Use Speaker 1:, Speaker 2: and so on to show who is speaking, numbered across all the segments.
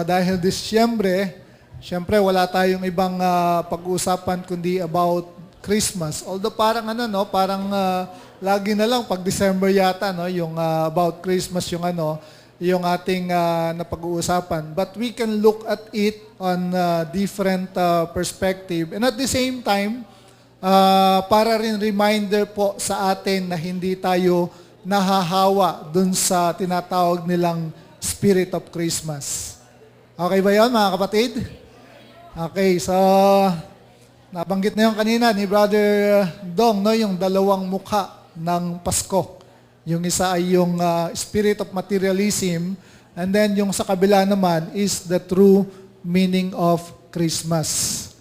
Speaker 1: Dahil siyempre wala tayong ibang pag-uusapan kundi about Christmas. Although parang lagi na lang pag December yata yung about Christmas yung ating napag-uusapan. But we can look at it on different perspective. And at the same time, para rin reminder po sa atin na hindi tayo nahahawa dun sa tinatawag nilang Spirit of Christmas. Okay ba yun, mga kapatid? Okay, so nabanggit na yung kanina ni Brother Dong, yung dalawang mukha ng Pasko. Yung isa ay yung spirit of materialism, and then yung sa kabila naman is the true meaning of Christmas.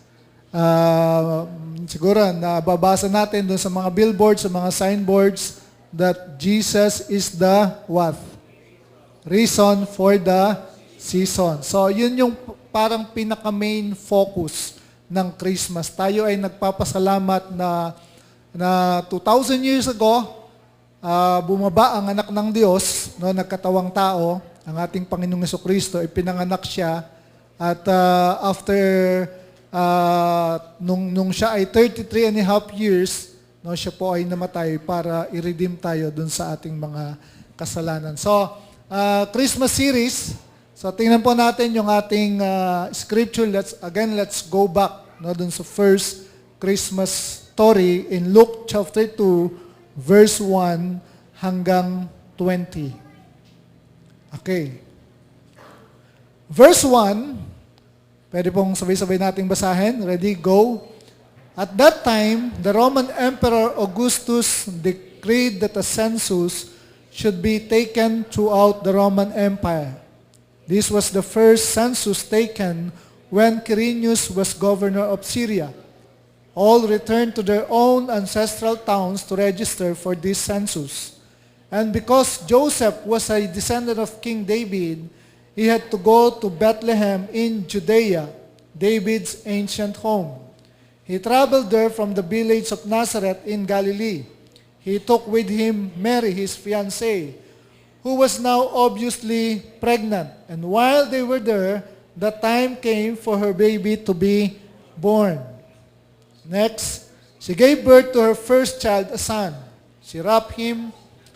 Speaker 1: Siguro, nababasa natin doon sa mga billboards, sa mga signboards, that Jesus is the what? Reason for the season. So, yun yung parang pinaka-main focus ng Christmas. Tayo ay nagpapasalamat na 2,000 years ago, bumaba ang anak ng Diyos, nagkatawang tao, ang ating Panginoong Jesucristo, ipinanganak siya, at after, nung siya ay 33 and a half years, siya po ay namatay para i-redeem tayo dun sa ating mga kasalanan. So, Christmas series. So, tingnan po natin yung ating scripture. Let's go back dun sa first Christmas story in Luke chapter 2, verse 1 hanggang 20. Okay. Verse 1, pwede pong sabay-sabay nating basahin. Ready? Go. At that time, the Roman Emperor Augustus decreed that a census should be taken throughout the Roman Empire. This was the first census taken when Quirinius was governor of Syria. All returned to their own ancestral towns to register for this census. And because Joseph was a descendant of King David, he had to go to Bethlehem in Judea, David's ancient home. He traveled there from the village of Nazareth in Galilee. He took with him Mary, his fiancée, who was now obviously pregnant. And while they were there, the time came for her baby to be born. Next, she gave birth to her first child, a son. She wrapped him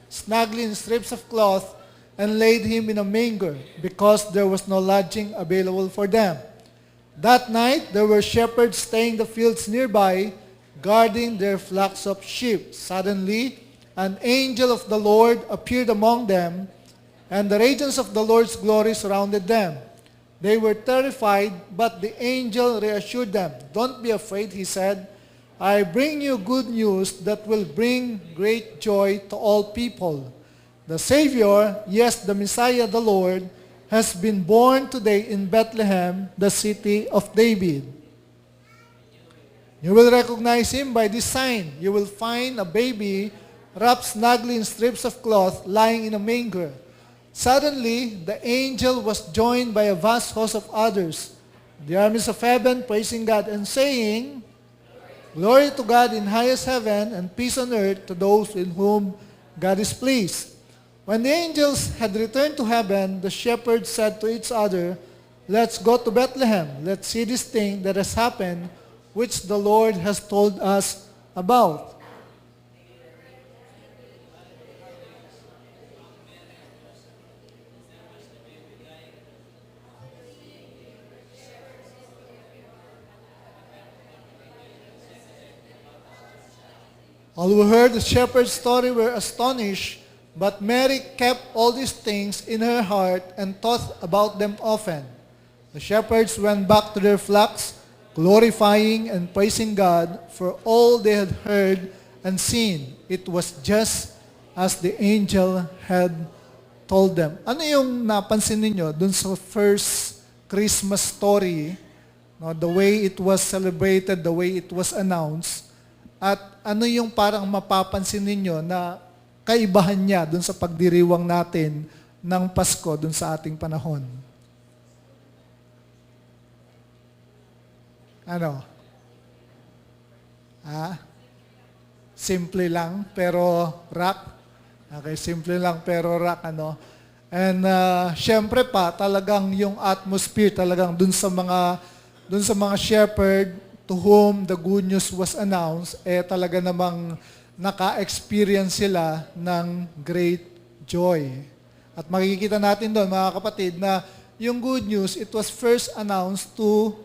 Speaker 1: snugly in strips of cloth and laid him in a manger because there was no lodging available for them. That night, there were shepherds staying the fields nearby, guarding their flocks of sheep. Suddenly, an angel of the Lord appeared among them, and the radiance of the Lord's glory surrounded them. They were terrified, but the angel reassured them. "Don't be afraid," he said. "I bring you good news that will bring great joy to all people. The Savior, yes, the Messiah, the Lord, has been born today in Bethlehem, the city of David. You will recognize him by this sign. You will find a baby wrapped snugly in strips of cloth lying in a manger." Suddenly, the angel was joined by a vast host of others, the armies of heaven, praising God and saying, "Glory to God in highest heaven, and peace on earth to those in whom God is pleased." When the angels had returned to heaven, the shepherds said to each other, "Let's go to Bethlehem. Let's see this thing that has happened, which the Lord has told us about." All who heard the shepherd's story were astonished, but Mary kept all these things in her heart and thought about them often. The shepherds went back to their flocks, glorifying and praising God for all they had heard and seen. It was just as the angel had told them. Ano yung napansin ninyo dun sa first Christmas story, the way it was celebrated, the way it was announced, at ano yung parang mapapansin ninyo na kaibahan niya dun sa pagdiriwang natin ng Pasko dun sa ating panahon? Ano? Simple lang pero rock. Okay, simple lang pero rock, And syempre pa, talagang yung atmosphere talagang dun sa mga shepherd to whom the good news was announced, talaga namang naka-experience sila ng great joy. At makikita natin doon, mga kapatid, na yung good news, it was first announced to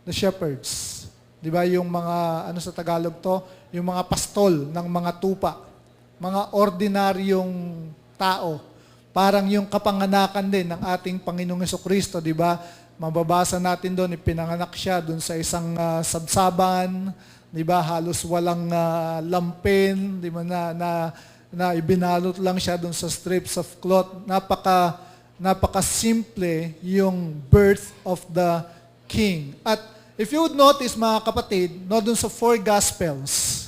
Speaker 1: the shepherds. Di ba? Yung mga, ano sa Tagalog to? Yung mga pastol ng mga tupa. Mga ordinaryong tao. Parang yung kapanganakan din ng ating Panginoong Jesucristo, di ba? Mababasa natin doon, ipinanganak siya doon sa isang sabsaban, di ba? Halos walang lampin, di ba? Na ibinalot lang siya doon sa strips of cloth. Napaka-simple yung birth of the King. At if you would notice, mga kapatid, no, doon sa 4 Gospels.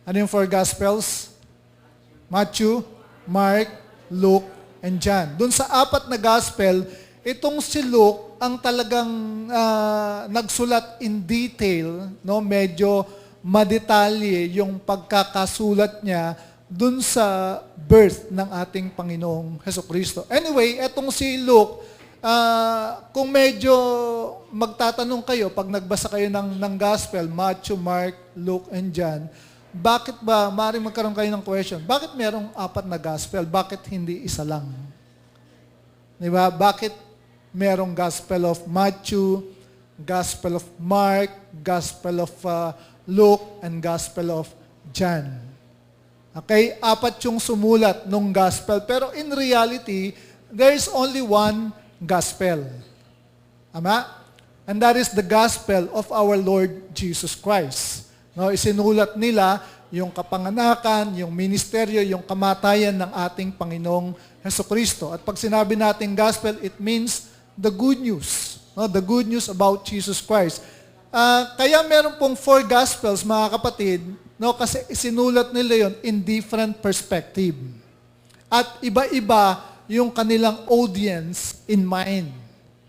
Speaker 1: Ano yung 4 Gospels? Matthew, Mark, Luke, and John. Doon sa 4 na Gospel, itong si Luke ang talagang nagsulat in detail, no, medyo madetalye yung pagkakasulat niya dun sa birth ng ating Panginoong Hesukristo. Anyway, etong si Luke, kung medyo magtatanong kayo, pag nagbasa kayo ng Gospel, Matthew, Mark, Luke, and John, bakit ba, maaaring magkaroon kayo ng question, bakit merong 4 na Gospel? Bakit hindi isa lang? Diba? Bakit merong Gospel of Matthew, Gospel of Mark, Gospel of Luke, and Gospel of John? Okay? 4 yung sumulat ng Gospel. Pero in reality, there is only one Gospel. Ama? And that is the Gospel of our Lord Jesus Christ. No, isinulat nila yung kapanganakan, yung ministeryo, yung kamatayan ng ating Panginoong Hesukristo. At pag sinabi natin Gospel, it means the good news. No, the good news about Jesus Christ. Kaya meron pong 4 Gospels, mga kapatid, no, kasi isinulat nila yon in different perspective. At iba-iba yung kanilang audience in mind.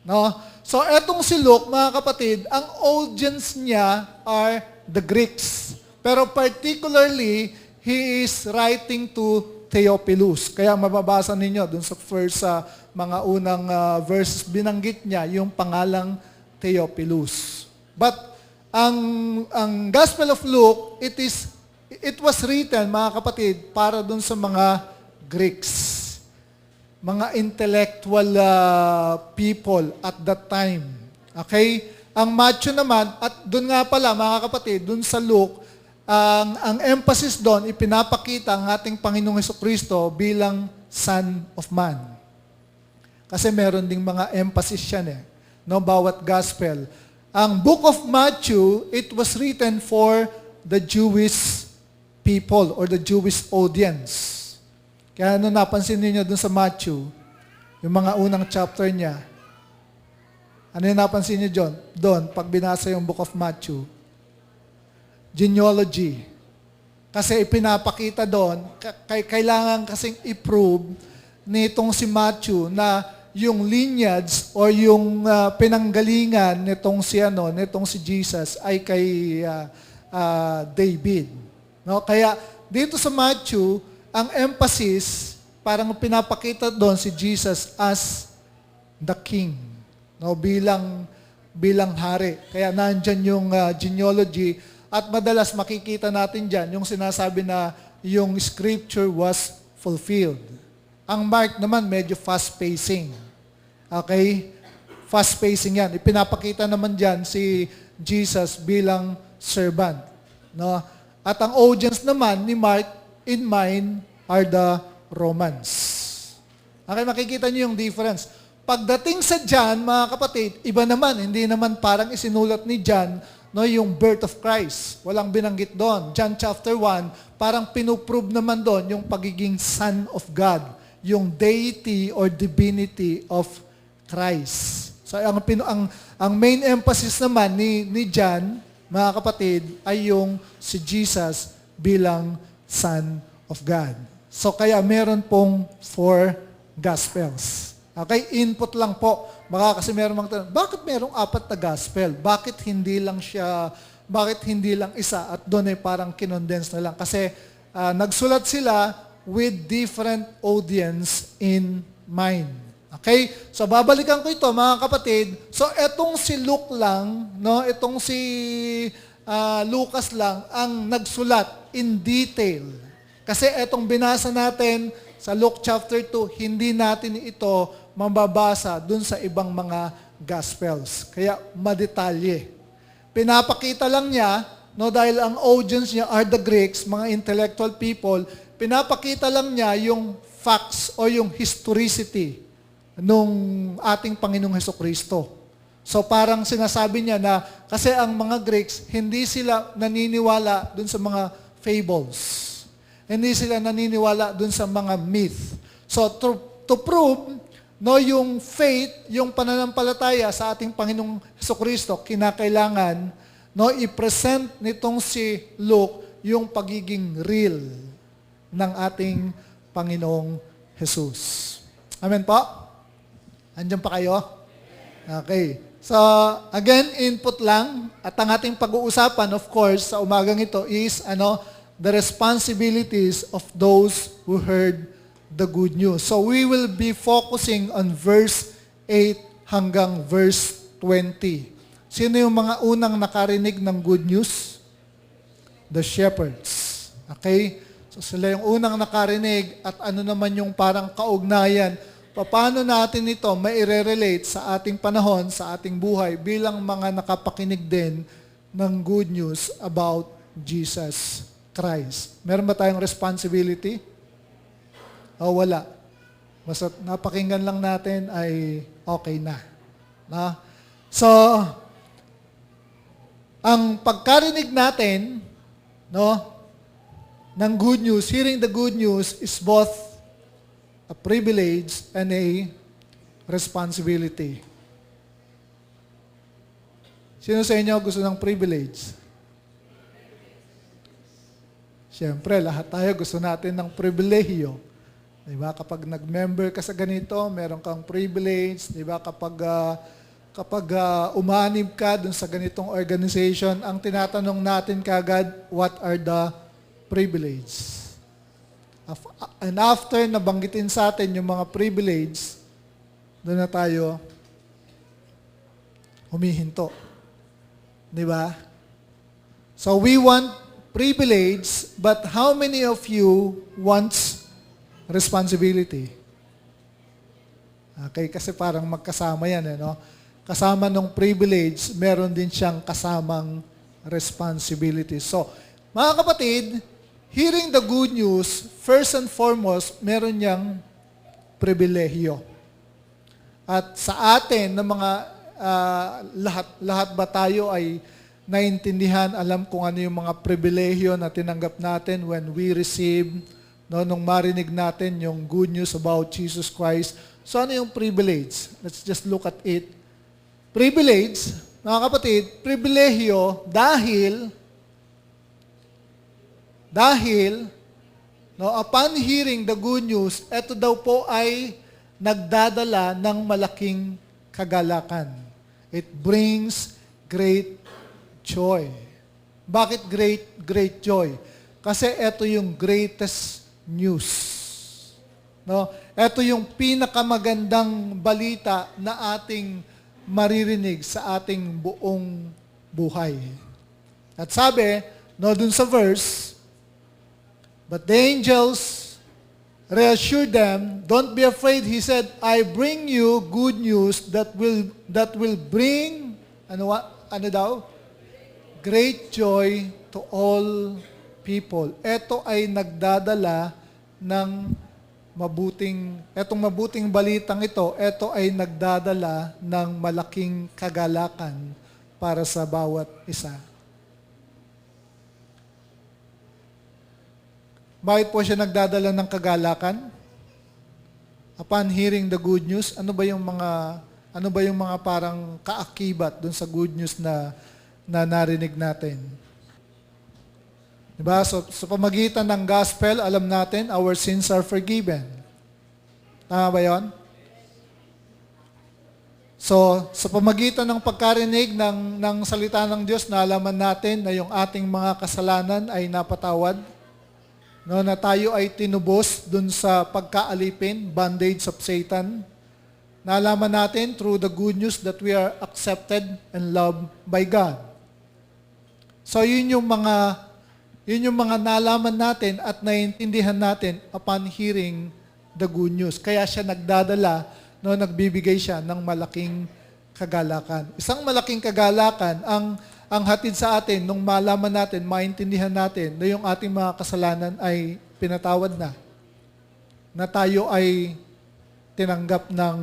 Speaker 1: No? So, etong si Luke, mga kapatid, ang audience niya are the Greeks. Pero particularly, he is writing to Theophilus. Kaya mababasa ninyo dun sa first mga unang verses, binanggit niya yung pangalang Theophilus. But ang Gospel of Luke, it was written, mga kapatid, para dun sa mga Greeks. Mga intellectual people at that time. Okay? Ang Matthew naman, at dun nga pala, mga kapatid, dun sa Luke, ang emphasis doon, ipinapakita ang ating Panginoong Hesukristo bilang Son of Man. Kasi meron ding mga emphasis yan no, bawat gospel. Ang book of Matthew, it was written for the Jewish people or the Jewish audience. Kaya ano napansin niyo dun sa Matthew, yung mga unang chapter niya, ano yung napansin niyo doon, pag binasa yung book of Matthew? Genealogy. Kasi ipinapakita doon, kailangan kasing i-prove nitong si Matthew na yung lineage o yung pinanggalingan nitong si Jesus ay kay David. No? Kaya dito sa Matthew, ang emphasis, parang pinapakita doon si Jesus as the king. No? Bilang hari. Kaya nandyan yung genealogy. At madalas makikita natin dyan yung sinasabi na yung scripture was fulfilled. Ang Mark naman medyo fast-pacing. Okay? Fast-pacing yan. Ipinapakita naman dyan si Jesus bilang servant. No? At ang audience naman ni Mark in mind are the Romans. Okay, makikita niyo yung difference. Pagdating sa John, mga kapatid, iba naman. Hindi naman parang isinulat ni John no, yung birth of Christ. Walang binanggit doon. John chapter 1, parang pinuprove naman doon yung pagiging Son of God. Yung deity or divinity of Christ. So ang main emphasis naman ni John, mga kapatid, ay yung si Jesus bilang Son of God. So kaya meron pong 4 Gospels. Okay, input lang po. Baka kasi meron magtanong, bakit merong 4 na gospel? Bakit hindi lang isa at doon ay parang kinondense na lang? Kasi nagsulat sila with different audience in mind. Okay? So babalikan ko ito mga kapatid. So etong si Luke lang, no? Etong si Lucas lang ang nagsulat in detail. Kasi etong binasa natin sa Luke chapter 2, hindi natin ito mababasa dun sa ibang mga Gospels. Kaya madetalye. Pinapakita lang niya, no, dahil ang audience niya are the Greeks, mga intellectual people, pinapakita lang niya yung facts o yung historicity nung ating Panginoong Hesukristo. So parang sinasabi niya na kasi ang mga Greeks, hindi sila naniniwala dun sa mga fables. Hindi sila naniniwala dun sa mga myth. So to prove, no, yung faith, yung pananampalataya sa ating Panginoong Hesukristo, kinakailangan, no, i-present nitong si Luke yung pagiging real ng ating Panginoong Jesus. Amen po? Andiyan pa kayo? Okay. So, again, input lang. At ang ating pag-uusapan, of course, sa umagang ito is, the responsibilities of those who heard the good news. So, we will be focusing on verse 8 hanggang verse 20. Sino yung mga unang nakarinig ng good news? The shepherds. Okay? So, sila yung unang nakarinig at ano naman yung parang kaugnayan. Paano natin ito maire-relate sa ating panahon, sa ating buhay bilang mga nakapakinig din ng good news about Jesus Christ. Meron ba tayong responsibility? O wala? Basta napakinggan lang natin ay okay na. No? So, ang pagkarinig natin, no, ng good news, hearing the good news is both a privilege and a responsibility. Sino sa inyo gusto ng privilege? Siyempre, lahat tayo gusto natin ng pribilehiyo. Diba? Kapag nag-member ka sa ganito, meron kang privilege. Diba? Kapag umanib ka dun sa ganitong organization, ang tinatanong natin kagad, what are the privileges? And after nabanggitin sa atin yung mga privilege, doon na tayo humihinto. Di ba? So we want privilege, but how many of you wants responsibility? Okay, kasi parang magkasama yan, no? Kasama ng privilege, meron din siyang kasamang responsibility. So, mga kapatid, hearing the good news, first and foremost, meron niyang pribilehiyo. At sa atin, na mga lahat ba tayo ay naintindihan, alam kung ano yung mga pribilehiyo na tinanggap natin when we receive, no, nung marinig natin yung good news about Jesus Christ. So ano yung privilege? Let's just look at it. Privilege, mga kapatid, pribilehiyo dahil no, upon hearing the good news, ito daw po ay nagdadala ng malaking kagalakan. It brings great joy. Bakit great joy? Kasi ito yung greatest news. No? Ito yung pinakamagandang balita na ating maririnig sa ating buong buhay. At sabi, no, dun sa verse, but the angels reassured them, don't be afraid. He said, I bring you good news that will bring, ano daw? Great joy to all people. Ito ay nagdadala ng etong mabuting balitang ito ay nagdadala ng malaking kagalakan para sa bawat isa. Bakit po siya nagdadala ng kagalakan? Upon hearing the good news, ano ba yung mga parang kaakibat dun sa good news na narinig natin? Diba? So, sa pamagitan ng gospel, alam natin, our sins are forgiven. Tama ba yun? So, sa pamagitan ng pagkarinig ng salita ng Diyos, naalaman natin na yung ating mga kasalanan ay napatawad. no, na tayo ay tinubos dun sa pagkaalipin, bondage of Satan. Nalaman natin through the good news that we are accepted and loved by God. So yun yung mga nalaman natin at naiintindihan natin upon hearing the good news. Kaya siya nagdadala, no, nagbibigay siya ng malaking kagalakan. Isang malaking kagalakan ang hatid sa atin nung malaman natin, maintindihan natin na yung ating mga kasalanan ay pinatawad na tayo ay tinanggap ng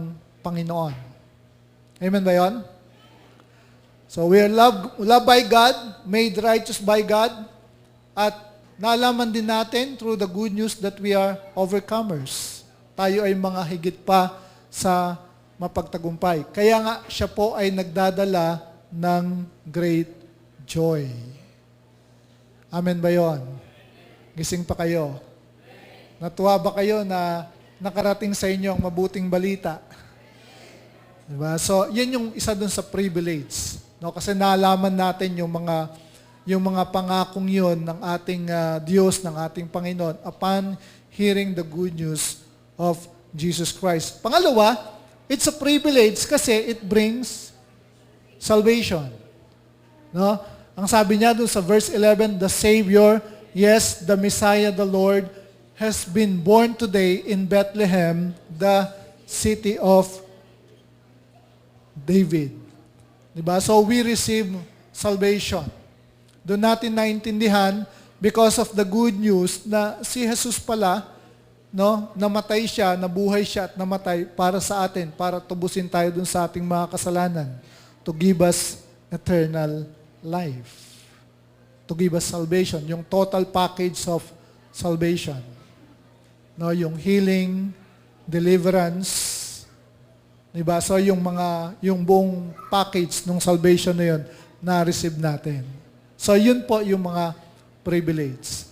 Speaker 1: Panginoon. Amen ba yun? So we are loved by God, made righteous by God, at nalaman din natin through the good news that we are overcomers. Tayo ay mga higit pa sa mapagtagumpay. Kaya nga siya po ay nagdadala ng great joy. Amen ba yun? Gising pa kayo? Natuwa ba kayo na nakarating sa inyo ang mabuting balita? Diba? So, yan yung isa dun sa privilege. No? Kasi nalaman natin yung mga pangakong yun ng ating Diyos, ng ating Panginoon upon hearing the good news of Jesus Christ. Pangalawa, it's a privilege kasi it brings salvation. No? Ang sabi niya dun sa verse 11, the Savior, yes, the Messiah, the Lord, has been born today in Bethlehem, the city of David. Diba? So we receive salvation. Doon natin naintindihan because of the good news na si Jesus pala, no, namatay siya, nabuhay siya at namatay para sa atin, para tubusin tayo dun sa ating mga kasalanan, to give us eternal life. To give us salvation, yung total package of salvation. No, yung healing, deliverance, diba? So yung buong package ng salvation na yun, na-receive natin. So yun po yung mga privilege.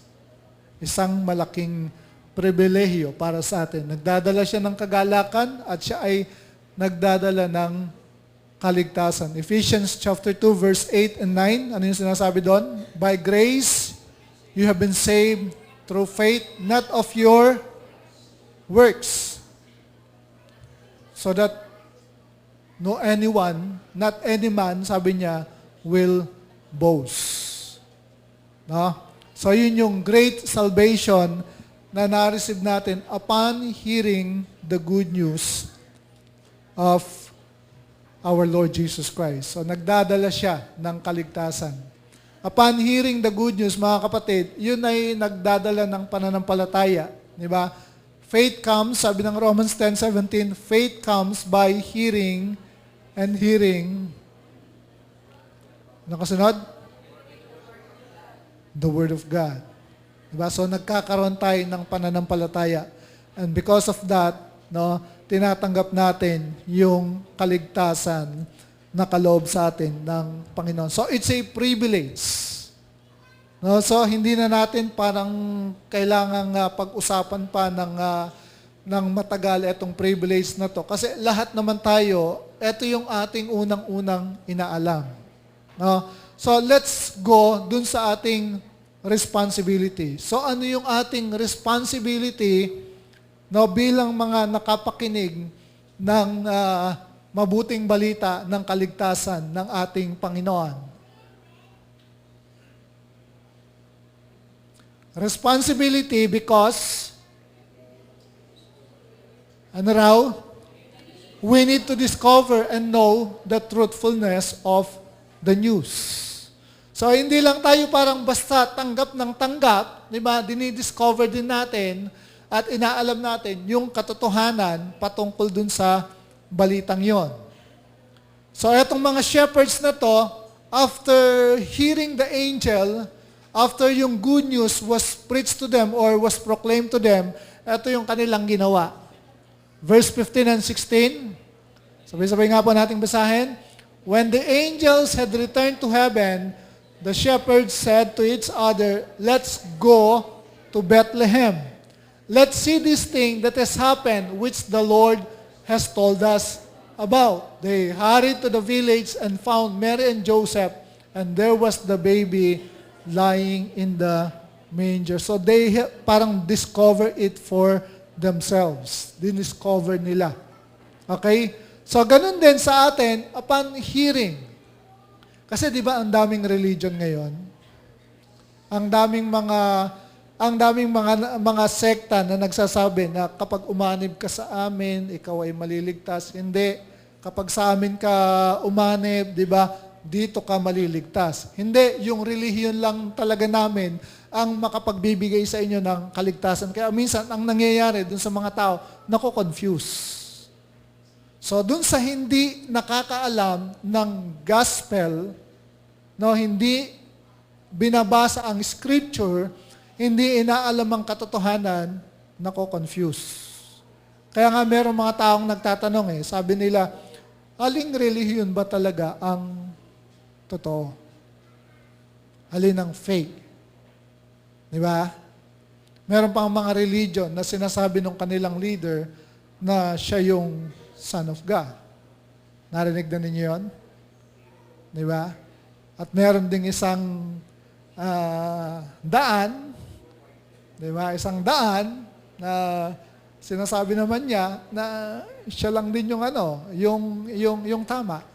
Speaker 1: Isang malaking pribilehiyo para sa atin. Nagdadala siya ng kagalakan at siya ay nagdadala ng kaligtasan. Ephesians chapter 2 verse 8 and 9, ano yung sinasabi doon? By grace, you have been saved through faith, not of your works. So that no anyone, not any man, sabi niya, will boast. No? So yun yung great salvation na na-receive natin upon hearing the good news of our Lord Jesus Christ. So nagdadala siya ng kaligtasan. Upon hearing the good news, mga kapatid, yun ay nagdadala ng pananampalataya. Di ba? Faith comes, sabi ng Romans 10:17, faith comes by hearing and hearing. Nakasunod? The Word of God. Diba? So nagkakaroon tayo ng pananampalataya. And because of that, no, tinatanggap natin yung kaligtasan na kaloob sa atin ng Panginoon. So it's a privilege. No, so hindi na natin parang kailangang pag-usapan pa ng matagal itong privilege na to. Kasi lahat naman tayo, ito yung ating unang-unang inaalam. No? So let's go dun sa ating responsibility. So ano yung ating responsibility, no, bilang mga nakapakinig ng mabuting balita ng kaligtasan ng ating Panginoon? Responsibility because ano raw? We need to discover and know the truthfulness of the news. So, hindi lang tayo parang basta tanggap ng tanggap, di ba? Dinidiscover din natin at inaalam natin yung katotohanan patungkol dun sa balitang yon. So, etong mga shepherds na to, after hearing the angel, after yung good news was preached to them or was proclaimed to them, ito yung kanilang ginawa. Verse 15 and 16, sabay-sabay nga po nating basahin. When the angels had returned to heaven, the shepherds said to each other, let's go to Bethlehem. Let's see this thing that has happened, which the Lord has told us about. They hurried to the village and found Mary and Joseph, and there was the baby lying in the manger. So they parang discover it for themselves. Diniscover nila. Okay? So ganun din sa atin upon hearing. Kasi 'di ba ang daming religion ngayon? Ang daming mga sekta na nagsasabi na kapag umanib ka sa amin, ikaw ay maliligtas. Hindi. Kapag sa amin ka umanib, 'di ba? Dito ka maliligtas. Hindi, yung relihiyon lang talaga namin ang makapagbibigay sa inyo ng kaligtasan. Kaya minsan ang nangyayari dun sa mga tao, nako-confuse. So dun sa hindi nakakaalam ng gospel, no, hindi binabasa ang scripture, hindi inaalam ang katotohanan, nako-confuse. Kaya nga merong mga taong nagtatanong sabi nila, aling relihiyon ba talaga ang totoo? Alin ang fake? Di ba? Meron pang mga religion na sinasabi ng kanilang leader na siya yung Son of God. Narinig na ninyo yun? Di ba? At meron ding isang daan, di ba? Isang daan na sinasabi naman niya na siya lang din yung tama.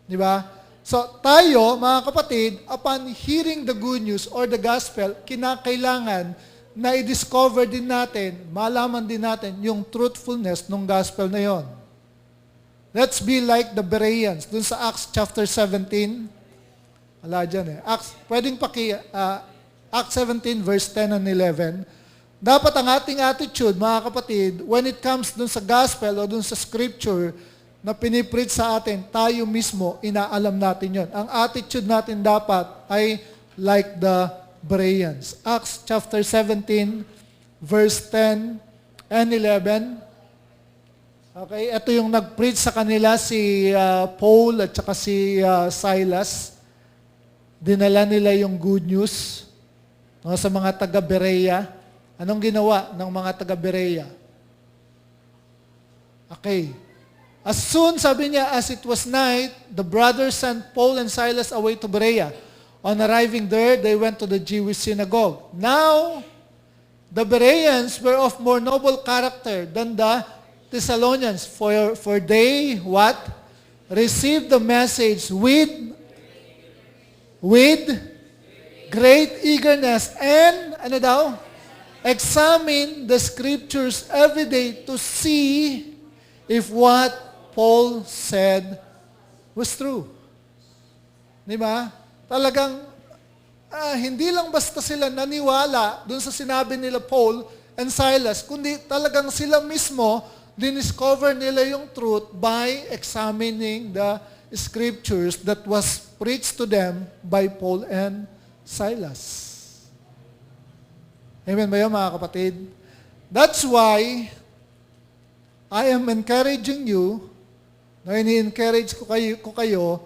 Speaker 1: Di ba? So tayo, mga kapatid, upon hearing the good news or the gospel, kinakailangan na i-discover din natin, malaman din natin yung truthfulness ng gospel na yon. Let's be like the Bereans. Dun sa Acts chapter 17, wala dyan Acts 17 verse 10 and 11. Dapat ang ating attitude, mga kapatid, when it comes dun sa gospel o dun sa scripture na pinipreach sa atin, tayo mismo, inaalam natin yon. Ang attitude natin dapat ay like the Bereans. Acts chapter 17, verse 10 and 11. Okay, ito yung nag-preach sa kanila si Paul at saka si Silas. Dinala nila yung good news sa mga taga-Berea. Anong ginawa ng mga taga-Berea? Okay. As soon, sabi niya, as it was night, the brothers sent Paul and Silas away to Berea. On arriving there, they went to the Jewish synagogue. Now, the Bereans were of more noble character than the Thessalonians, for they, what? Received the message with great eagerness and, ano daw? Examine the scriptures every day to see if what Paul said was true. Di ba? Talagang, hindi lang basta sila naniwala dun sa sinabi nila Paul and Silas, kundi talagang sila mismo, diniscover nila yung truth by examining the scriptures that was preached to them by Paul and Silas. Amen ba yun, mga kapatid? That's why I am encouraging you, na ini-encourage ko kayo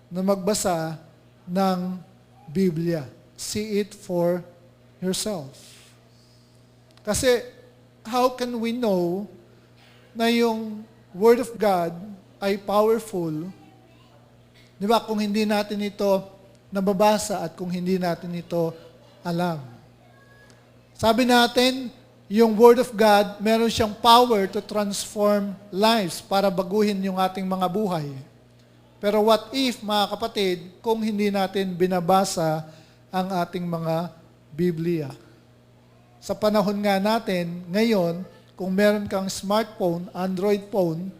Speaker 1: na magbasa ng Biblia. See it for yourself. Kasi, how can we know na yung Word of God ay powerful, di ba, kung hindi natin ito nababasa at kung hindi natin ito alam? Sabi natin, yung Word of God, meron siyang power to transform lives para baguhin yung ating mga buhay. Pero what if, mga kapatid, kung hindi natin binabasa ang ating mga Biblia? Sa panahon nga natin, ngayon, kung meron kang smartphone, Android phone,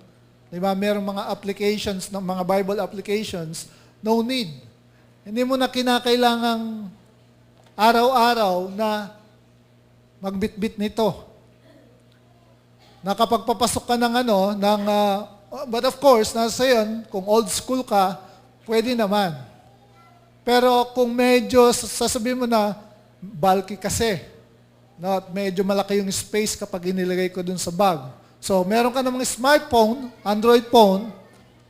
Speaker 1: di ba, meron mga applications, mga Bible applications, no need. Hindi mo na kinakailangang araw-araw na magbitbit nito. Na kapag papasok ka ng but of course, nasa yun, kung old school ka, pwede naman. Pero kung medyo, sasabihin mo na, bulky kasi, no, at medyo malaki yung space kapag inilagay ko dun sa bag. So, meron ka namang smartphone, Android phone,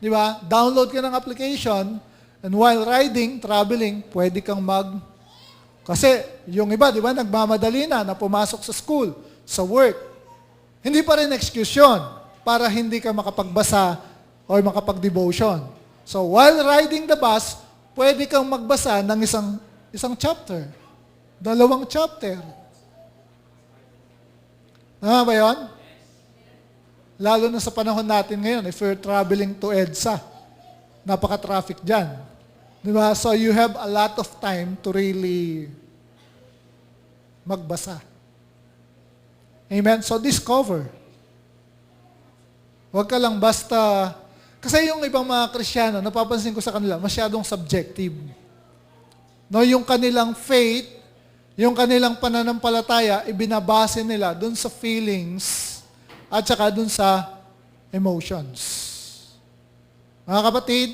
Speaker 1: di ba? Download ka ng application, and while riding, traveling, pwede kang kasi yung iba, di ba, nagmamadali na pumasok sa school, sa work. Hindi pa rin excuse yun para hindi ka makapagbasa or makapag-devotion. So while riding the bus, pwede kang magbasa ng isang chapter. 2 chapter. Tama ba yun? Lalo na sa panahon natin ngayon, if you're traveling to EDSA, napaka-traffic dyan. Diba? So you have a lot of time to really magbasa. Amen? So discover. Huwag ka lang basta, kasi yung ibang mga Kristiyano, napapansin ko sa kanila, masyadong subjective. No, yung kanilang faith, yung kanilang pananampalataya, ibinabase nila dun sa feelings at saka dun sa emotions. Mga kapatid,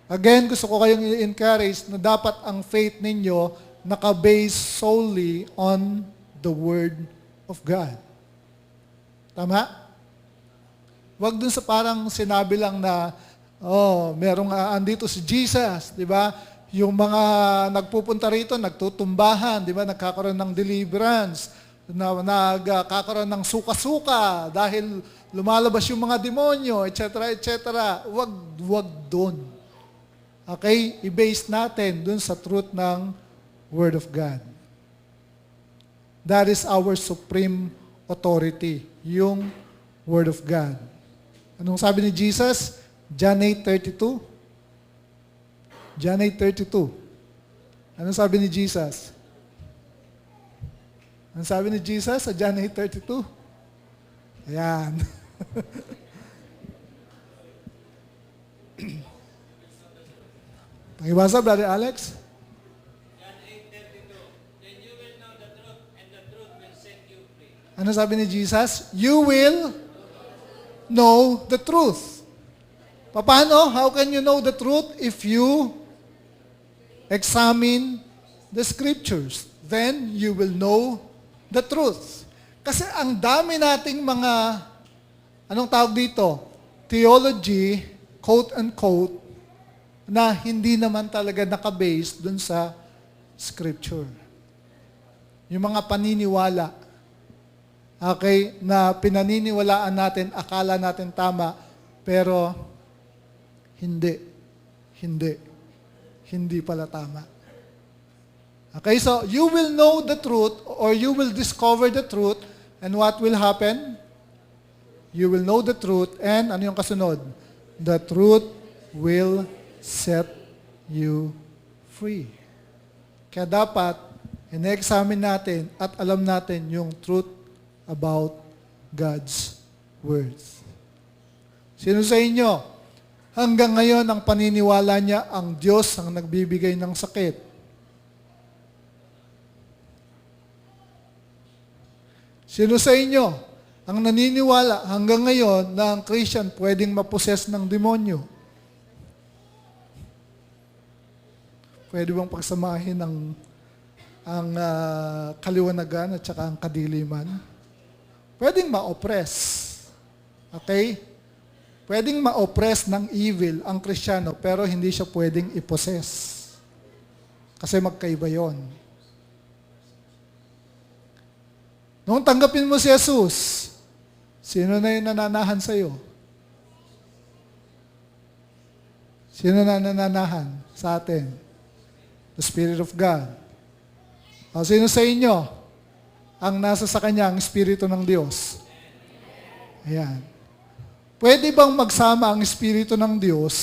Speaker 1: again, gusto ko kayong i-encourage na dapat ang faith ninyo naka-base solely on the Word of God. Tama? Huwag dun sa parang sinabi lang na, merong andito si Jesus, di ba? Yung mga nagpupunta rito, nagtutumbahan, di ba? Nagkakaroon ng deliverance, nagkakaroon ng suka-suka dahil lumalabas yung mga demonyo, etc., etc. Wag doon. Okay? I-base natin dun sa truth ng Word of God. That is our supreme authority, yung Word of God. Anong sabi ni Jesus? John 8:32. John 8:32. Anong sabi ni Jesus? Anong sabi ni Jesus sa John 8:32? Ayan. Pakibasa, Brother Alex.
Speaker 2: John 8:32. Then you will know the truth, and the truth will set you free.
Speaker 1: Ano sabi ni Jesus? You will know the truth. Paano? How can you know the truth? If you examine the scriptures, then you will know the truth. Kasi ang dami nating mga, anong tawag dito? Theology, quote-unquote, na hindi naman talaga nakabase dun sa scripture. Yung mga paniniwala, okay, na pinaniniwalaan natin, akala natin tama, pero hindi pala tama. Okay, so you will know the truth or you will discover the truth and what will happen? You will know the truth and ano yung kasunod? The truth will set you free. Kaya dapat ine-examine natin at alam natin yung truth about God's words. Sino sa inyo? Hanggang ngayon, ang paniniwala niya, ang Diyos ang nagbibigay ng sakit. Sino sa inyo ang naniniwala hanggang ngayon na ang Christian pwedeng maposes ng demonyo? Pwede bang pagsamahin ang kaliwanagan at saka ang kadiliman? Pwedeng ma-oppress. Okay? Pwedeng ma-oppress ng evil ang Kristiyano, pero hindi siya pwedeng i-possess. Kasi magkaiba yon. Nung tanggapin mo si Jesus, sino na yung nananahan sa'yo? Sino na nananahan sa atin? The Spirit of God. O sino sa inyo ang nasa sa Kanya, ang Espiritu ng Diyos? Ayan. Pwede bang magsama ang Espiritu ng Diyos,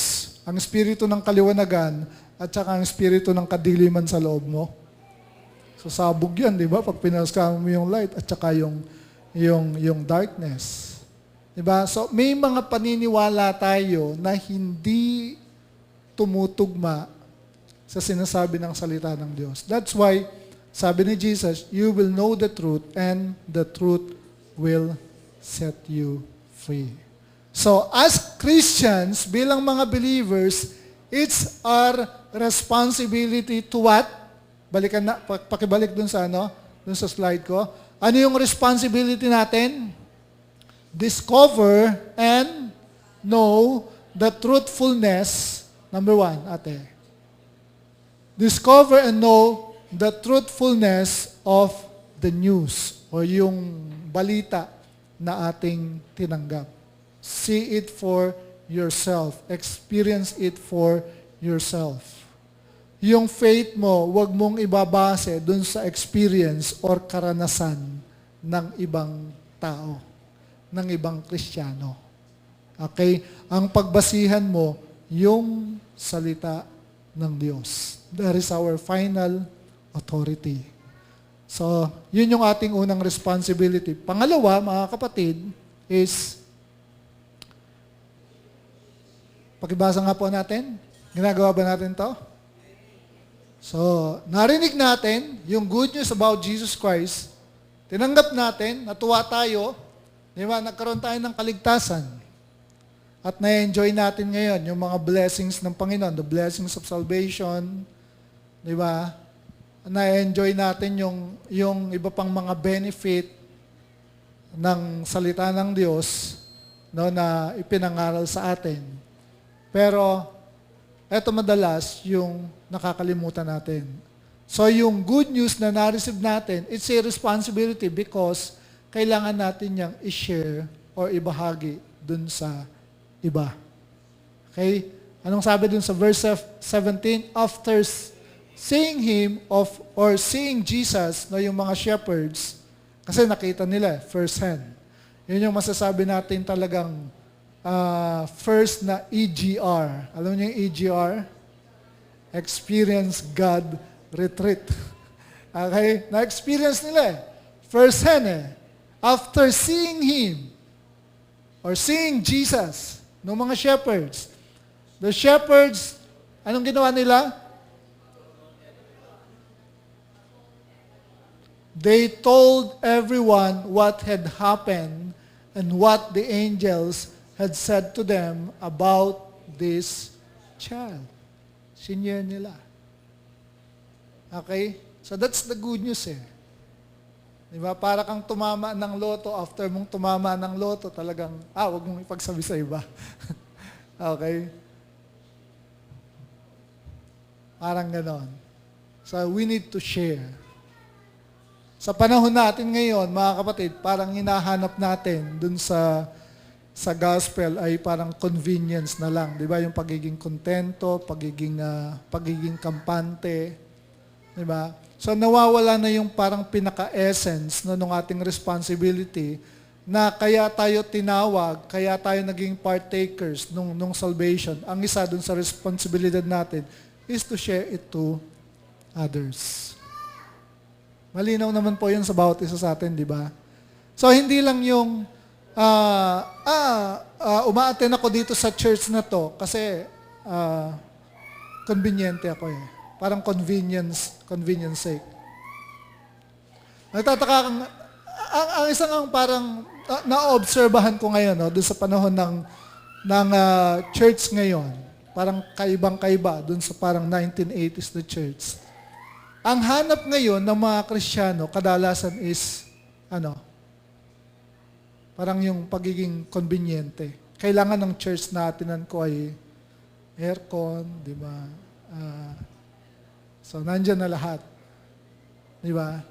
Speaker 1: ang Espiritu ng kaliwanagan, at saka ang Espiritu ng kadiliman sa loob mo? Sasabog yan, di ba? Pag pinaskama mo yung light at saka yung darkness. Di ba? So, may mga paniniwala tayo na hindi tumutugma sa sinasabi ng salita ng Diyos. That's why, sabi ni Jesus, you will know the truth and the truth will set you free. So, as Christians, bilang mga believers, it's our responsibility to what? Balikan na, pakibalik dun sa dun sa slide ko. Ano yung responsibility natin? Discover and know the truthfulness. Number 1, ate. Discover and know the truthfulness of the news o yung balita na ating tinanggap. See it for yourself. Experience it for yourself. yung faith mo, wag mong ibabase dun sa experience or karanasan ng ibang tao, ng ibang Kristiyano. Okay? Ang pagbasihan mo, yung salita ng Diyos. That is our final authority. So, yun yung ating unang responsibility. Pangalawa, mga kapatid, is, pakibasa nga po natin. Ginagawa ba natin to? So, narinig natin yung good news about Jesus Christ. Tinanggap natin, natuwa tayo, di ba? Nagkaroon tayo ng kaligtasan. At na-enjoy natin ngayon yung mga blessings ng Panginoon, the blessings of salvation, di ba? Na-enjoy natin yung iba pang mga benefit ng salita ng Diyos, no, na ipinangaral sa atin. Pero, eto madalas yung nakakalimutan natin. So yung good news na na-receive natin, it's a responsibility because kailangan natin niyang i-share or ibahagi dun sa iba. Okay? Anong sabi dun sa verse 17? After seeing Him or seeing Jesus, no, yung mga shepherds, kasi nakita nila first hand. Yun yung masasabi natin talagang first na EGR. Alam niyo yung EGR? Experience God Retreat. Okay? Na-experience nila eh. First hand eh. After seeing Him or seeing Jesus, ng mga shepherds, the shepherds, anong ginawa nila? They told everyone what had happened and what the angels had said to them about this child. Sinyer nila. Okay? So that's the good news eh. Diba? Para kang tumama ng loto, after mong tumama ng loto, talagang, wag mong ipagsabi sa iba. Okay? Parang ganon. So we need to share. Sa panahon natin ngayon, mga kapatid, parang hinahanap natin dun sa gospel ay parang convenience na lang, 'di ba? Yung pagiging kontento, pagiging kampante, 'di ba? So nawawala na yung parang pinaka-essence ng ating responsibility na kaya tayo tinawag, kaya tayo naging partakers nung salvation. Ang isa dun sa responsibilidad natin is to share it to others. Malinaw naman po yun sa bawat isa sa atin, di ba? So hindi lang yung uma-attend ako dito sa church na to kasi conveniente ako eh. Parang convenience sake. Nagtataka kang, ang isang ang parang naobserbahan ko ngayon, no, doon sa panahon ng church ngayon, parang kaibang-kaiba doon sa parang 1980s na church. Ang hanap ngayon ng mga Kristiyano, kadalasan is, parang yung pagiging conveniente. Kailangan ng church na atinan ko ay aircon, di ba? So, nandyan na lahat. Di ba?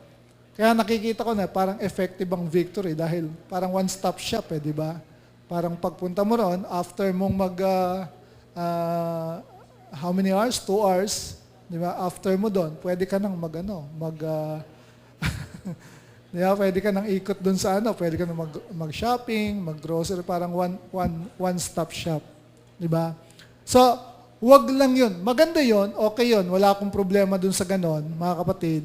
Speaker 1: Kaya nakikita ko na parang effective ang victory dahil parang one-stop shop di ba? Parang pagpunta mo ron, after mong how many hours? 2 hours. Di ba? After mo doon, pwede ka nang di ba? Pwede ka nang ikot doon sa pwede ka nang mag-shopping, mag-grocery, parang one-stop shop. Di ba? So, wag lang yun. Maganda yun, okay yun, wala akong problema doon sa ganon, mga kapatid.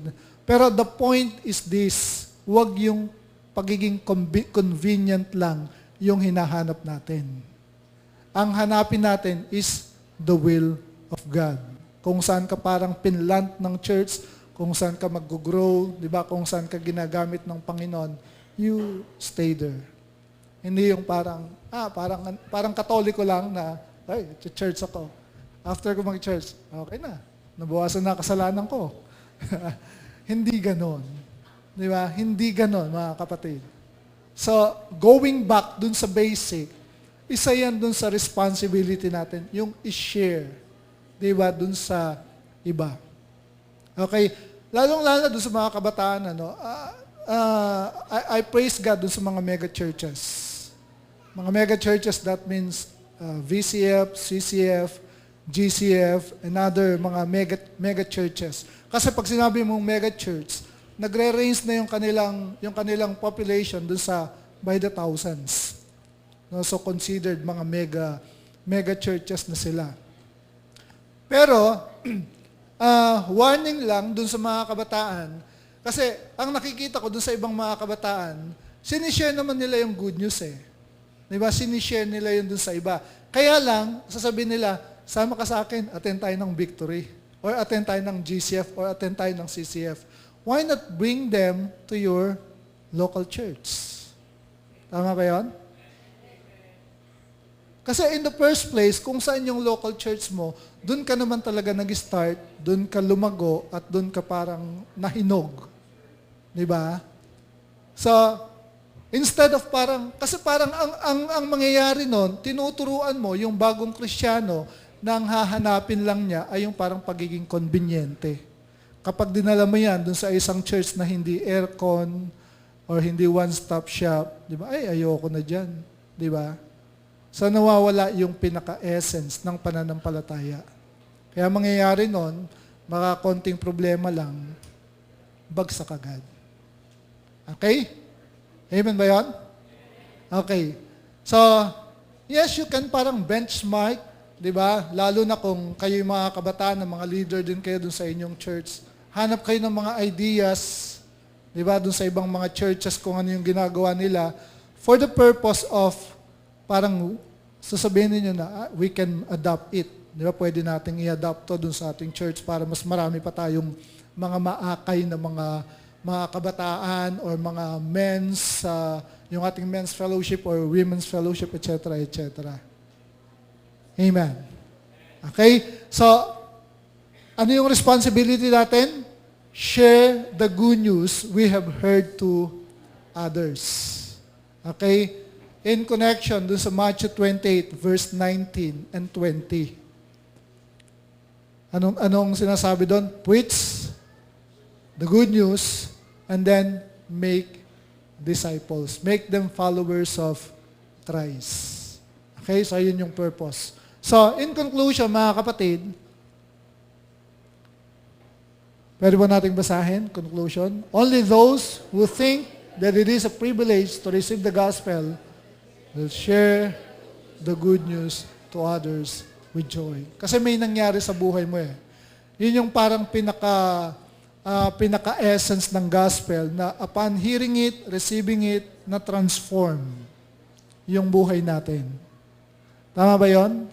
Speaker 1: Pero the point is this, wag yung pagiging convenient lang yung hinahanap natin. Ang hanapin natin is the will of God. Kung saan ka parang pinlant ng church, kung saan ka mag-grow, di ba? Kung saan ka ginagamit ng Panginoon, you stay there. Hindi yung parang katoliko lang na, church ako. After ko mag-church, okay na. Nabawasan na kasalanan ko. Hindi ganon. Di ba? Hindi ganon, mga kapatid. So, going back dun sa basic, isa yan dun sa responsibility natin, yung i-share. Di ba? Dun sa iba. Okay? Lalong-lalo dun sa mga kabataan, I praise God dun sa mga mega churches. Mga mega churches, that means VCF, CCF, GCF, and other mga mega churches. Kasi pag sinabi mong mega church, nagre-range na yung kanilang population dun sa by the thousands. No, so considered mga mega churches na sila. Pero warning lang dun sa mga kabataan, kasi ang nakikita ko dun sa ibang mga kabataan, sinishare naman nila yung good news eh. Diba? Sinishare nila yun dun sa iba. Kaya lang, sasabihin nila, sama ka sa akin, attend tayo ng Victory, or attend tayo ng GCF, or attend tayo ng CCF. Why not bring them to your local church? Tama ba yun? Kasi in the first place, kung saan yung local church mo, dun ka naman talaga nag-start, dun ka lumago, at dun ka parang nahinog. Di ba? So, instead of parang, kasi parang ang mangyayari nun, tinuturuan mo yung bagong Kristiyano na ang hahanapin lang niya ay yung parang pagiging konbinyente. Kapag dinala mo yan dun sa isang church na hindi aircon or hindi one-stop shop, di ba? Ay, ayoko na dyan. Di ba? So, nawawala yung pinaka-essence ng pananampalataya. Kaya mangyayari nun, konting problema lang, bagsak agad. Okay? Amen ba yun? Okay. So, yes, you can parang benchmark, di ba? Lalo na kung kayo yung mga kabataan, mga leader din kayo dun sa inyong church. Hanap kayo ng mga ideas, di ba? Dun sa ibang mga churches kung ano yung ginagawa nila for the purpose of parang sasabihin ninyo na we can adopt it. Di ba? Pwede nating i-adopt to dun sa ating church para mas marami pa tayong mga maakay na mga kabataan or mga men's, yung ating men's fellowship or women's fellowship, etc., etc. Amen. Okay? So, ano yung responsibility natin? Share the good news we have heard to others. Okay? In connection dun sa Matthew 28, verse 19 and 20. Anong sinasabi doon? Preach the good news, and then make disciples. Make them followers of Christ. Okay? So, yun yung purpose. So, in conclusion, mga kapatid, pwede ba nating basahin? Conclusion. Only those who think that it is a privilege to receive the gospel will share the good news to others with joy. Kasi may nangyari sa buhay mo eh. Yun yung parang pinaka-essence ng gospel na upon hearing it, receiving it, na-transform yung buhay natin. Tama ba yun?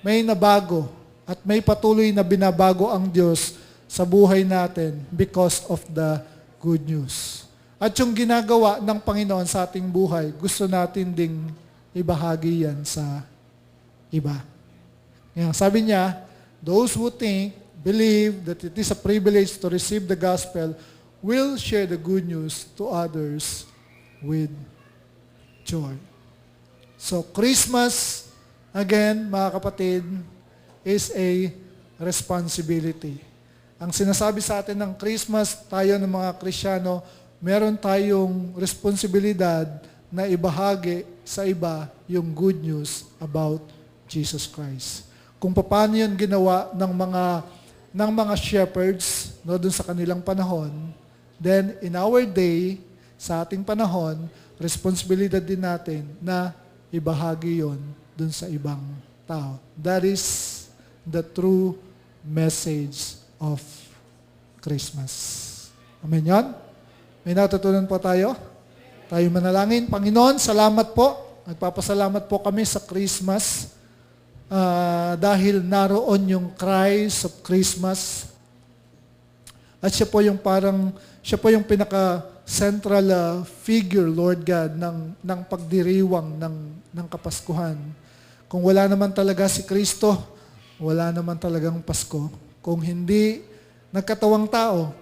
Speaker 1: May nabago at may patuloy na binabago ang Diyos sa buhay natin because of the good news. At yung ginagawa ng Panginoon sa ating buhay, gusto natin ding ibahagi yan sa iba. Yan, sabi niya, those who think, believe that it is a privilege to receive the gospel will share the good news to others with joy. So, Christmas, again, mga kapatid, is a responsibility. Ang sinasabi sa atin ng Christmas, tayo ng mga Kristiyano, meron tayong responsibilidad na ibahagi sa iba yung good news about Jesus Christ. Kung paano yun ginawa ng mga shepherds no, dun sa kanilang panahon, then in our day, sa ating panahon, responsibilidad din natin na ibahagi yon dun sa ibang tao. That is the true message of Christmas. Amen yan? May natutunan po tayo? Tayo manalangin. Panginoon, salamat po. Nagpapasalamat po kami sa Christmas dahil naroon yung Christ of Christmas. At siya po yung pinaka-central figure, Lord God, ng pagdiriwang ng Kapaskuhan. Kung wala naman talaga si Kristo, wala naman talagang Pasko. Kung hindi nagkatawang tao,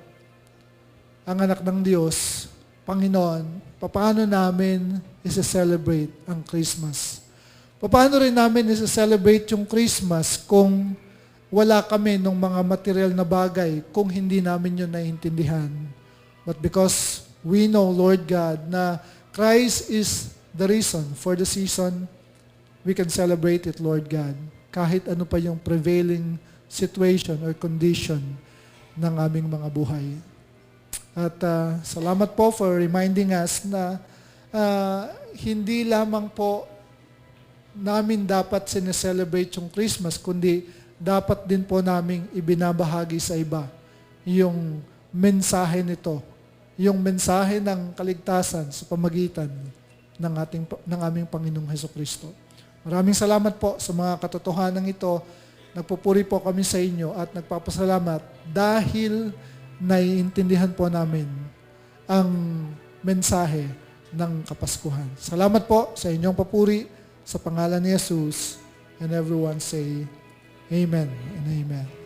Speaker 1: ang anak ng Diyos, Panginoon, paano namin isa-celebrate ang Christmas? Paano rin namin isa-celebrate yung Christmas kung wala kami ng mga material na bagay, kung hindi namin yun naiintindihan? But because we know, Lord God, na Christ is the reason for the season, we can celebrate it, Lord God. kahit ano pa yung prevailing situation or condition ng aming mga buhay. At salamat po for reminding us na hindi lamang po namin dapat sineselebrate yung Christmas, kundi dapat din po naming ibinabahagi sa iba yung mensahe nito, yung mensahe ng kaligtasan sa pamagitan ng aming Panginoong Hesukristo. Maraming salamat po sa mga katotohanan ito. Nagpupuri po kami sa inyo at nagpapasalamat dahil naiintindihan po namin ang mensahe ng Kapaskuhan. Salamat po sa inyong papuri sa pangalan ni Jesus, and everyone say Amen and Amen.